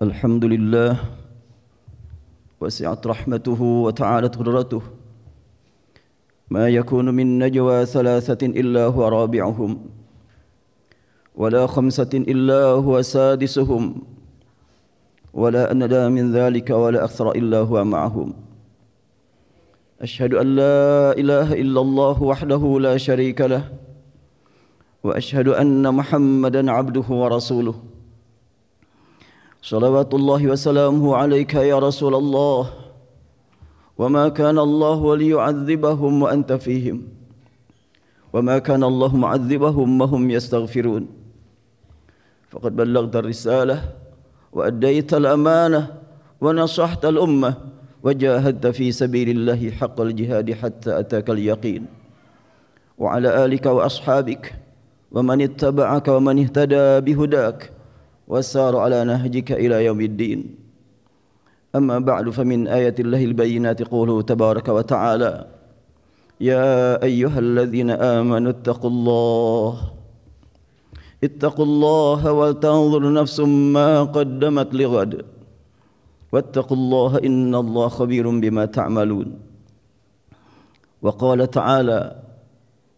الحمد لله وسعت رحمته وتعالت قدرته ما يكون من نجوى ثلاثة إلا هو رابعهم ولا خمسة إلا هو سادسهم ولا أدنى من ذلك ولا أكثر إلا هو معهم أشهد أن لا إله إلا الله وحده لا شريك له وأشهد أن محمدًا عبده ورسوله صلوات الله وسلامه عليك يا رسول الله وما كان الله ليعذبهم وأنت فيهم وما كان الله معذبهم وهم يستغفرون فقد بلغت الرسالة وأديت الأمانة ونصحت الأمة وجاهدت في سبيل الله حق الجهاد حتى أتاك اليقين وعلى آلك وأصحابك ومن اتبعك ومن اهتدى بهداك وسار على نهجك إلى يوم الدين أما بعد فمن آيات الله البينات قوله تبارك وتعالى يا أيها الذين آمنوا اتقوا الله ولتنظر نفس ما قدمت لغد واتقوا الله إن الله خبير بما تعملون وقال تعالى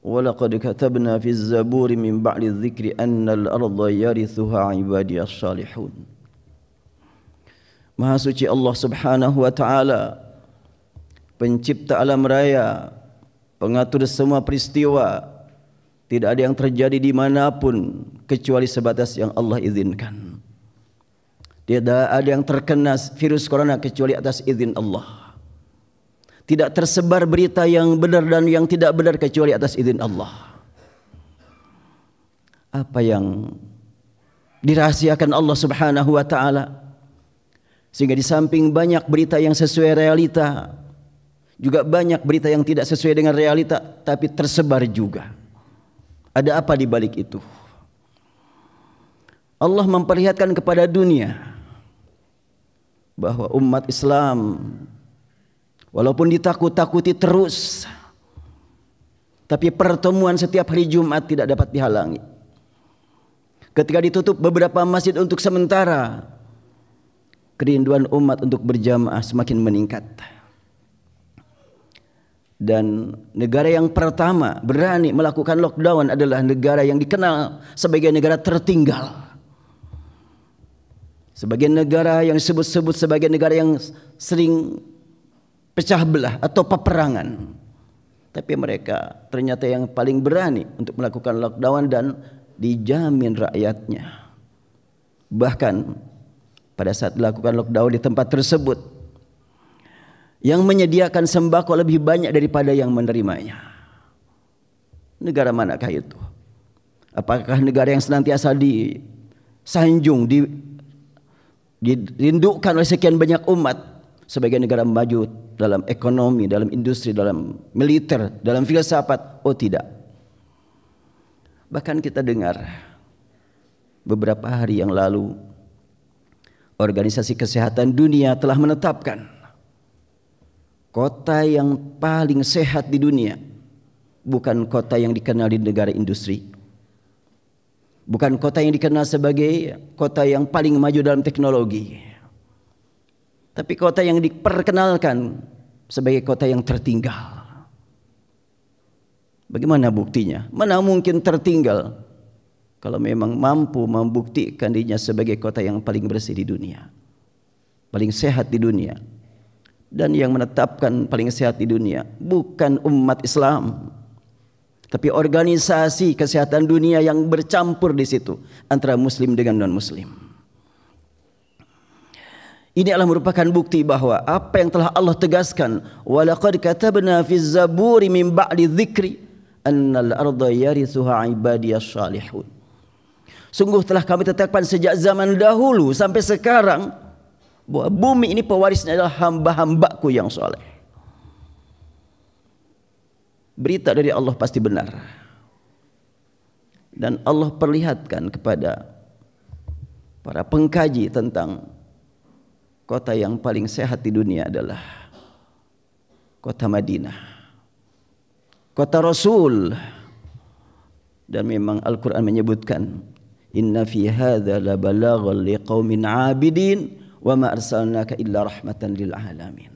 ولقد كتبنا في الزبور من بعد الذكر أن الأرض يرثها عبادي الصالحون. Maha suci Allah Subhanahu wa taala, pencipta alam raya, pengatur semua peristiwa. Tidak ada yang terjadi dimanapun kecuali sebatas yang Allah izinkan. Tidak ada yang terkena virus corona kecuali atas izin Allah. Tidak tersebar berita yang benar dan yang tidak benar kecuali atas izin Allah. Apa yang dirahasiakan Allah Subhanahu wa taala, sehingga di samping banyak berita yang sesuai realita, juga banyak berita yang tidak sesuai dengan realita tapi tersebar juga. Ada apa di balik itu? Allah memperlihatkan kepada dunia bahwa umat Islam walaupun ditakut-takuti terus, tapi pertemuan setiap hari Jumat tidak dapat dihalangi. Ketika ditutup beberapa masjid untuk sementara, kerinduan umat untuk berjamaah semakin meningkat. Dan negara yang pertama berani melakukan lockdown adalah negara yang dikenal sebagai negara tertinggal, sebagai negara yang disebut-sebut sebagai negara yang sering pecah belah atau peperangan. Tapi mereka ternyata yang paling berani untuk melakukan lockdown dan dijamin rakyatnya. Bahkan pada saat dilakukan lockdown di tempat tersebut, yang menyediakan sembako lebih banyak daripada yang menerimanya. Negara manakah itu? Apakah negara yang senantiasa disanjung, dirindukan oleh sekian banyak umat sebagai negara maju dalam ekonomi, dalam industri, dalam militer, dalam filsafat? Oh tidak. Bahkan kita dengar beberapa hari yang lalu Organisasi Kesehatan Dunia telah menetapkan kota yang paling sehat di dunia bukan kota yang dikenal di negara industri, bukan kota yang dikenal sebagai kota yang paling maju dalam teknologi, tapi kota yang diperkenalkan sebagai kota yang tertinggal. Bagaimana buktinya? Mana mungkin tertinggal kalau memang mampu membuktikan dirinya sebagai kota yang paling bersih di dunia, paling sehat di dunia. Dan yang menetapkan paling sehat di dunia bukan umat Islam, tapi organisasi kesehatan dunia yang bercampur di situ antara muslim dengan non-muslim. Ini adalah merupakan bukti bahwa apa yang telah Allah tegaskan, walaqad katabna fiz zaburi min ba'di dzikri annal arda yarithuha ibadiyas salihun. Sungguh telah kami tetapkan sejak zaman dahulu sampai sekarang bahwa bumi ini pewarisnya adalah hamba-hambaku yang soleh. Berita dari Allah pasti benar. Dan Allah perlihatkan kepada para pengkaji tentang kota yang paling sehat di dunia adalah kota Madinah, kota Rasul. Dan memang Al-Quran menyebutkan Inna fi hadza la balaghan liqaumin 'abidin wa ma arsalnaka illa rahmatan lil alamin.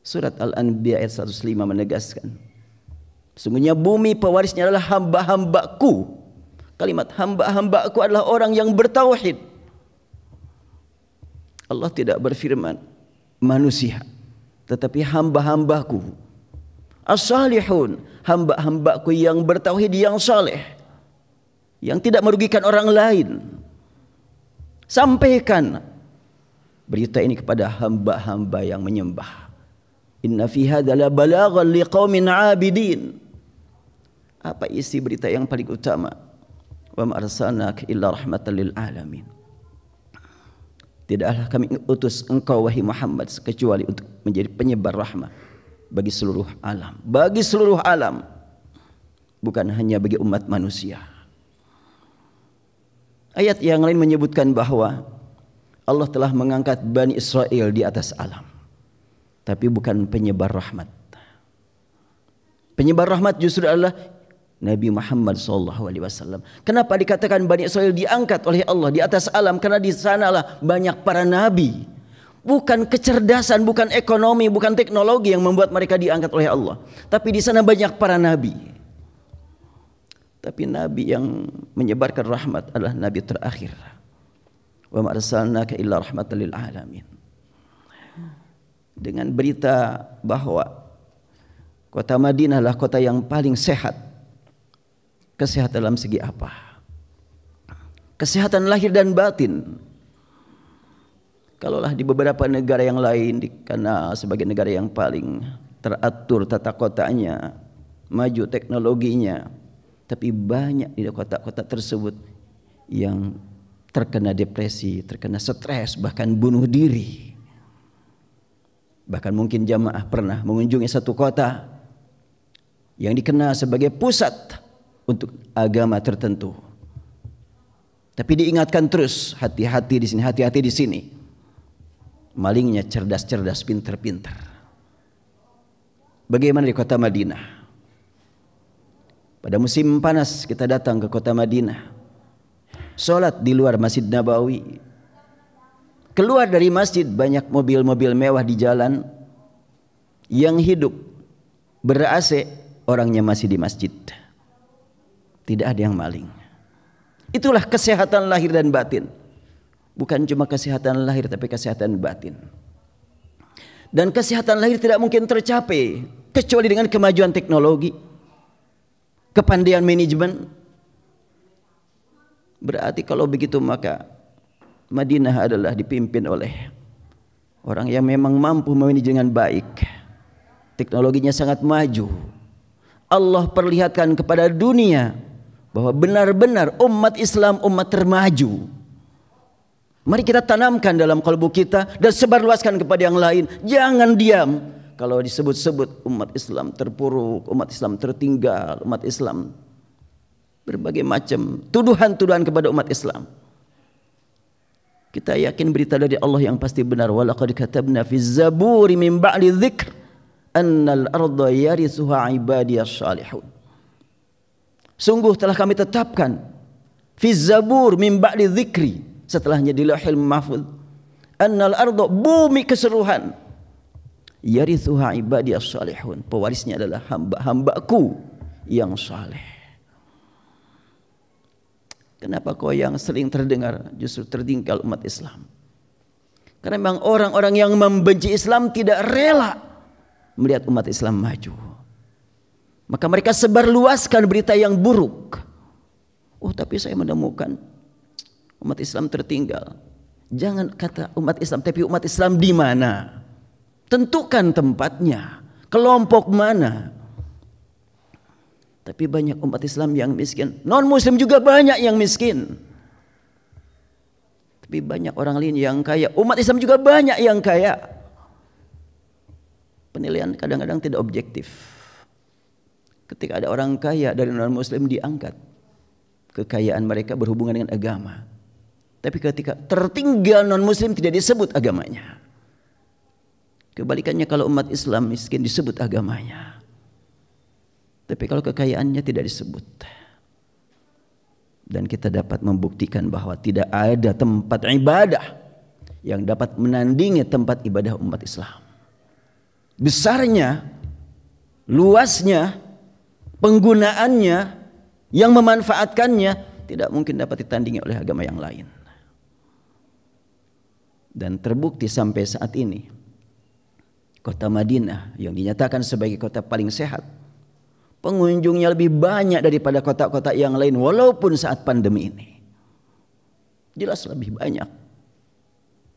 Surat Al-Anbiya ayat 105 menegaskan, sungguhnya bumi pewarisnya adalah hamba-hambaku. Kalimat hamba-hambaku adalah orang yang bertauhid. Allah tidak berfirman manusia, tetapi hamba-hambaku. As-salihun, hamba-hambaku yang bertauhid, yang saleh, yang tidak merugikan orang lain. Sampaikan berita ini kepada hamba-hamba yang menyembah. Inna fi hadza la balaghan liqaumin 'abidin. Apa isi berita yang paling utama? Wa ma arsalnaka illa rahmatan lil alamin. Tidaklah kami utus engkau wahai Muhammad kecuali untuk menjadi penyebar rahmat bagi seluruh alam. Bagi seluruh alam, bukan hanya bagi umat manusia. Ayat yang lain menyebutkan bahwa Allah telah mengangkat Bani Israel di atas alam, tapi bukan penyebar rahmat. Penyebar rahmat justru adalah Nabi Muhammad SAW. Kenapa dikatakan Bani Israel diangkat oleh Allah di atas alam? Karena di sanalah banyak para nabi. Bukan kecerdasan, bukan ekonomi, bukan teknologi yang membuat mereka diangkat oleh Allah, tapi di sana banyak para nabi. Tapi nabi yang menyebarkan rahmat adalah nabi terakhir. Wa ma arsalnaka illa rahmatan lil alamin. Dengan berita bahwa kota Madinah adalah kota yang paling sehat. Kesehatan dalam segi apa? Kesehatan lahir dan batin. Kalaulah di beberapa negara yang lain dikenal sebagai negara yang paling teratur tata kotanya, maju teknologinya, tapi banyak di kota-kota tersebut yang terkena depresi, terkena stres, bahkan bunuh diri. Bahkan mungkin jamaah pernah mengunjungi satu kota yang dikenal sebagai pusat untuk agama tertentu, tapi diingatkan terus, hati-hati di sini, hati-hati di sini. Malingnya cerdas-cerdas, pintar-pintar. Bagaimana di kota Madinah? Pada musim panas kita datang ke kota Madinah, sholat di luar Masjid Nabawi. Keluar dari masjid banyak mobil-mobil mewah di jalan. Yang hidup ber-AC, orangnya masih di masjid. Tidak ada yang maling. Itulah kesehatan lahir dan batin. Bukan cuma kesehatan lahir, tapi kesehatan batin. Dan kesehatan lahir tidak mungkin tercapai kecuali dengan kemajuan teknologi, kepandaian manajemen. Berarti kalau begitu maka Madinah adalah dipimpin oleh orang yang memang mampu memanage dengan baik. Teknologinya sangat maju. Allah perlihatkan kepada dunia bahwa benar-benar umat Islam umat termaju. Mari kita tanamkan dalam kalbu kita dan sebarluaskan kepada yang lain. Jangan diam kalau disebut-sebut umat Islam terpuruk, umat Islam tertinggal, umat Islam berbagai macam tuduhan-tuduhan kepada umat Islam. Kita yakin berita dari Allah yang pasti benar. Walaqad katabna fi zaburi min ba'di dzikr annal arda yarithuha ibadiyas salihun. Sungguh telah kami tetapkan fi zabur min ba'di dzikri, setelahnya di Lauhul Mahfuz, annal arda, bumi keseluruhan, yarithuha ibadiyas salihun, pewarisnya adalah hamba-hambaku yang saleh. Kenapa kau yang sering terdengar justru tertinggal umat Islam? Karena memang orang-orang yang membenci Islam tidak rela melihat umat Islam maju. Maka mereka sebarluaskan berita yang buruk. Oh, tapi saya menemukan umat Islam tertinggal. Jangan kata umat Islam, tapi umat Islam di mana? Tentukan tempatnya, kelompok mana. Tapi banyak umat Islam yang miskin. Non-Muslim juga banyak yang miskin. Tapi banyak orang lain yang kaya. Umat Islam juga banyak yang kaya. Penilaian kadang-kadang tidak objektif. Ketika ada orang kaya dari non-Muslim diangkat, kekayaan mereka berhubungan dengan agama. Tapi ketika tertinggal non-Muslim tidak disebut agamanya. Kebalikannya kalau umat Islam miskin disebut agamanya. Tapi kalau kekayaannya tidak disebut. Dan kita dapat membuktikan bahwa tidak ada tempat ibadah yang dapat menandingi tempat ibadah umat Islam. Besarnya, luasnya, penggunaannya, yang memanfaatkannya tidak mungkin dapat ditandingi oleh agama yang lain. Dan terbukti sampai saat ini, kota Madinah yang dinyatakan sebagai kota paling sehat, pengunjungnya lebih banyak daripada kota-kota yang lain walaupun saat pandemi ini. Jelas lebih banyak.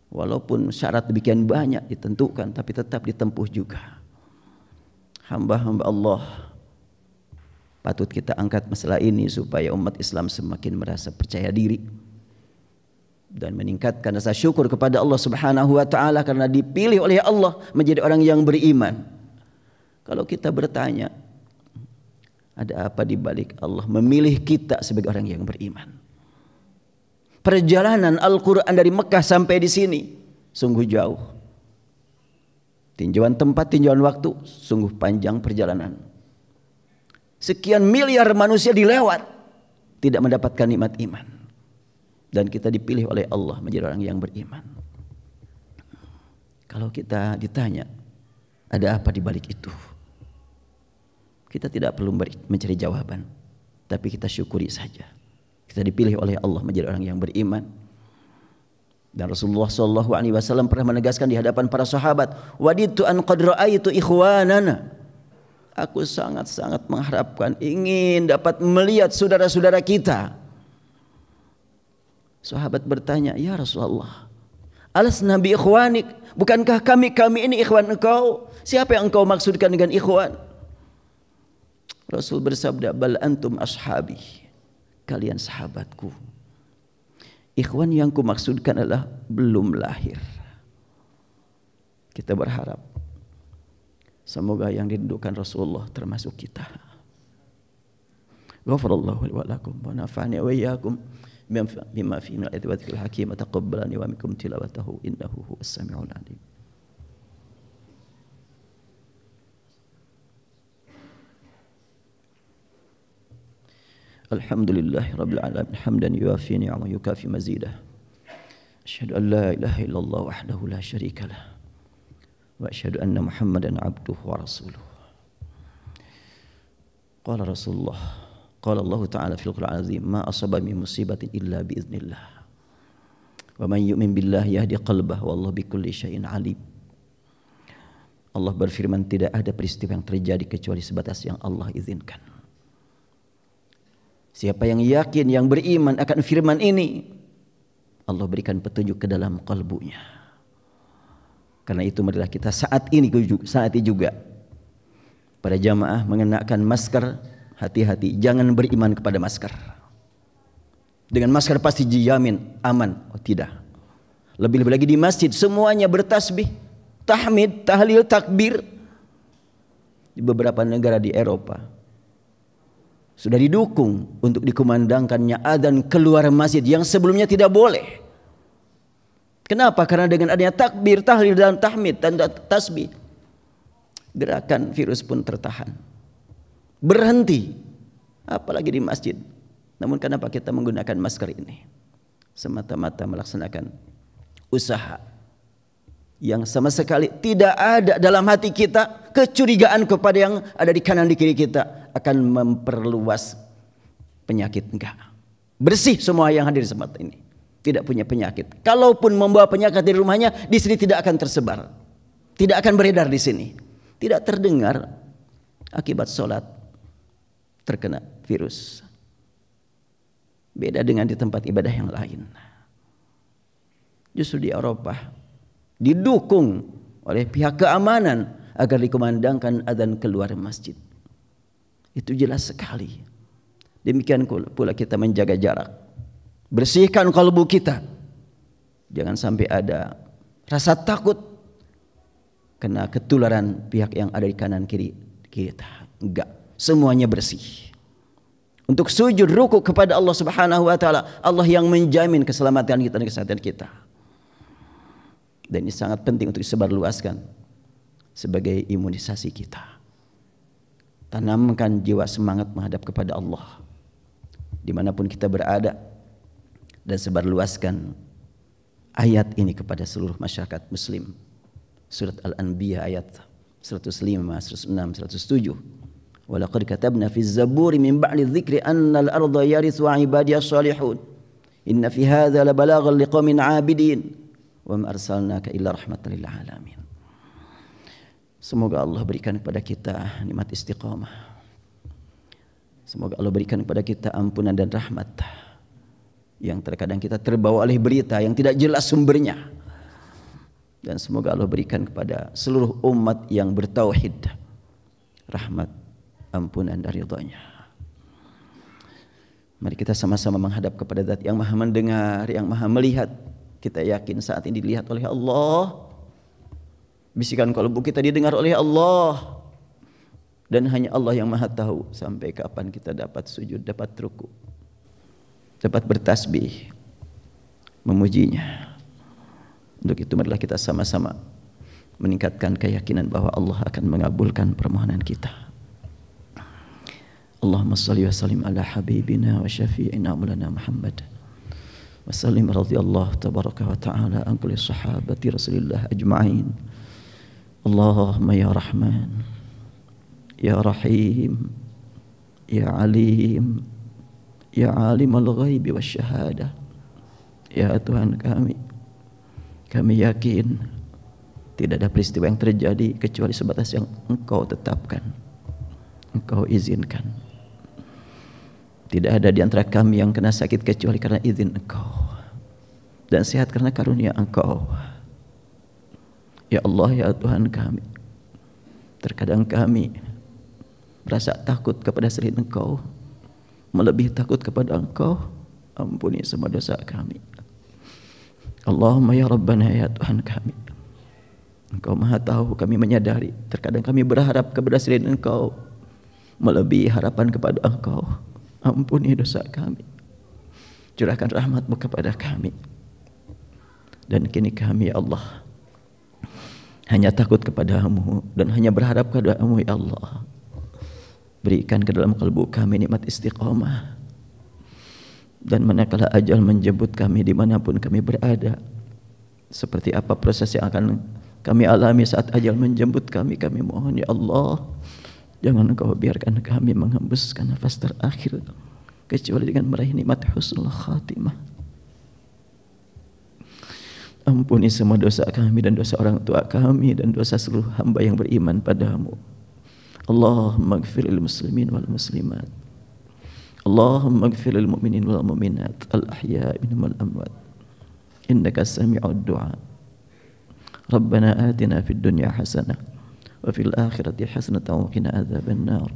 Walaupun syarat demikian banyak ditentukan, tapi tetap ditempuh juga. Hamba-hamba Allah, patut kita angkat masalah ini supaya umat Islam semakin merasa percaya diri dan meningkatkan rasa syukur kepada Allah Subhanahu wa taala karena dipilih oleh Allah menjadi orang yang beriman. Kalau kita bertanya, ada apa di balik Allah memilih kita sebagai orang yang beriman? Perjalanan Al-Quran dari Mekah sampai di sini sungguh jauh. Tinjauan tempat, tinjauan waktu, sungguh panjang perjalanan. Sekian miliar manusia dilewat, tidak mendapatkan nikmat iman. Dan kita dipilih oleh Allah menjadi orang yang beriman. Kalau kita ditanya, ada apa di balik itu? Kita tidak perlu mencari jawaban, tapi kita syukuri saja. Kita dipilih oleh Allah menjadi orang yang beriman. Dan Rasulullah SAW pernah menegaskan di hadapan para sahabat, "Waditu an qad ra'aitu ikhwanana." Aku sangat-sangat mengharapkan, ingin dapat melihat saudara-saudara kita. Sahabat bertanya, "Ya Rasulullah, alasna bi ikhwanik? Bukankah kami ini ikhwan engkau? Siapa yang engkau maksudkan dengan ikhwan?" Rasul bersabda, "Bal antum ashabi." Kalian sahabatku. Ikhwan yang kumaksudkan adalah belum lahir. Kita berharap semoga yang didudukan Rasulullah termasuk kita. Ghafarallahu li wa lakum wa nafa'ani wa iyyakum bima fihi min al-ayati wa dhikril hakim wa taqabbalani wa minkum tilawatahu innahu huwas samiul alim. Alhamdulillahi rabbil alamin hamdan yuafi ni'amahu yukafi mazidah. Asyhadu an la ilaha illallah wahdahu la syarika lah. Wa asyhadu anna Muhammadan abduhu wa rasuluh. Qala Rasulullah, qala Allah Ta'ala fil Qur'an azim, ma asaba min musibatin illa bi idznillah. Wa man yu'min billahi yahdi qalbah wallahu bikulli syai'in alim. Allah berfirman, tidak ada peristiwa yang terjadi kecuali sebatas yang Allah izinkan. Siapa yang yakin, yang beriman akan firman ini, Allah berikan petunjuk ke dalam kalbunya. Karena itu marilah kita saat ini juga para jamaah mengenakan masker, hati-hati, jangan beriman kepada masker. Dengan masker pasti dijamin aman. Oh tidak. Lebih-lebih lagi di masjid semuanya bertasbih, tahmid, tahlil, takbir. Di beberapa negara di Eropa sudah didukung untuk dikumandangkannya adzan keluar masjid yang sebelumnya tidak boleh. Kenapa? Karena dengan adanya takbir, tahlil dan tahmid dan tasbih, gerakan virus pun tertahan, berhenti. Apalagi di masjid. Namun kenapa kita menggunakan masker ini? Semata-mata melaksanakan usaha yang sama sekali tidak ada dalam hati kita kecurigaan kepada yang ada di kanan di kiri kita akan memperluas penyakit. Enggak. Bersih semua yang hadir di tempat ini. Tidak punya penyakit. Kalaupun membawa penyakit di rumahnya, di sini tidak akan tersebar. Tidak akan beredar di sini. Tidak terdengar akibat sholat terkena virus. Beda dengan di tempat ibadah yang lain. Justru di Eropa didukung oleh pihak keamanan agar dikumandangkan adzan keluar masjid. Itu jelas sekali. Demikian pula kita menjaga jarak. Bersihkan kalbu kita. Jangan sampai ada rasa takut kena ketularan pihak yang ada di kanan kiri kita. Enggak, semuanya bersih. Untuk sujud ruku kepada Allah Subhanahu wa taala, Allah yang menjamin keselamatan kita dan kesehatan kita. Dan ini sangat penting untuk disebarluaskan sebagai imunisasi kita. Tanamkan jiwa semangat menghadap kepada Allah. dimanapun kita berada, dan sebarluaskan ayat ini kepada seluruh masyarakat muslim. Surat Al-Anbiya ayat 105, 106, 107. Walaqad katabna fi zaburi min ba'di dzikri anna al-ardha yarithu 'ibadiyas salihun. Inna fi hadza la balaghan liqaumin 'abidin wa ma arsalnaka illa rahmatan lil alamin. Semoga Allah berikan kepada kita nikmat istiqamah. Semoga Allah berikan kepada kita ampunan dan rahmat. Yang terkadang kita terbawa oleh berita yang tidak jelas sumbernya. Dan semoga Allah berikan kepada seluruh umat yang bertauhid rahmat, ampunan dan ridha-Nya. Mari kita sama-sama menghadap kepada Zat yang Maha mendengar, yang Maha melihat. Kita yakin saat ini dilihat oleh Allah. Bisikan kalbu kita didengar oleh Allah. Dan hanya Allah yang Maha tahu sampai kapan kita dapat sujud, dapat ruku, dapat bertasbih, memujinya. Untuk itu marilah kita sama-sama meningkatkan keyakinan bahwa Allah akan mengabulkan permohonan kita. Allahumma salli wa sallim ala habibina wa syafi'ina maulana Muhammad wa sallim radhiyallahu tabaraka wa ta'ala an kulli sahabati Rasulillah ajma'in. Allahumma ya Rahman ya Rahim ya Alim ya Alimul Ghaibi wasyahada. Ya Tuhan kami yakin tidak ada peristiwa yang terjadi kecuali sebatas yang Engkau tetapkan, Engkau izinkan. Tidak ada di antara kami yang kena sakit kecuali karena izin Engkau, dan sehat karena karunia Engkau. Ya Allah, ya Tuhan kami, terkadang kami merasa takut kepada selain Engkau, melebihi takut kepada Engkau. Ampuni semua dosa kami. Allahumma ya Rabbana, ya Tuhan kami, Engkau Maha tahu, kami menyadari terkadang kami berharap kepada selain Engkau, melebihi harapan kepada Engkau. Ampuni dosa kami, curahkan rahmat-Mu kepada kami. Dan kini kami ya Allah hanya takut kepada-Mu dan hanya berharap kepada-Mu ya Allah. Berikan ke dalam kalbu kami nikmat istiqamah. Dan manakala ajal menjemput kami dimanapun kami berada, seperti apa proses yang akan kami alami saat ajal menjemput kami, kami mohon ya Allah, jangan Engkau biarkan kami menghembuskan nafas terakhir kecuali dengan meraih nikmat husnul khatimah. Ampuni semua dosa kami dan dosa orang tua kami dan dosa seluruh hamba yang beriman padamu. Allahumma ighfir lil muslimin wal muslimat, Allahumma ighfir lil mu'minin wal mu'minat al ahya'i minhum wal amwat, innaka sami'ud du'a. Rabbana atina fid dunya hasanah wa fil akhirati hasanatan wa qina adzaban nar.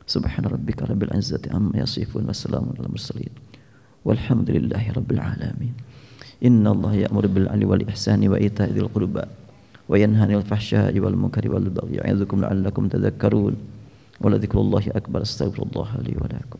Subhana rabbika rabbil izzati amma yasifun wa salamun alal mursalin walhamdulillahi rabbil alamin. Inna Allah ya'muru bil 'adli wal ihsani wa ita'i dzil qurba wa yanha 'anil fahsya'i wal munkari wal baghi ya'izukum la'allakum tadhakkarun. Wa la dzikrullahi akbar. Astaghfirullah li wa lakum.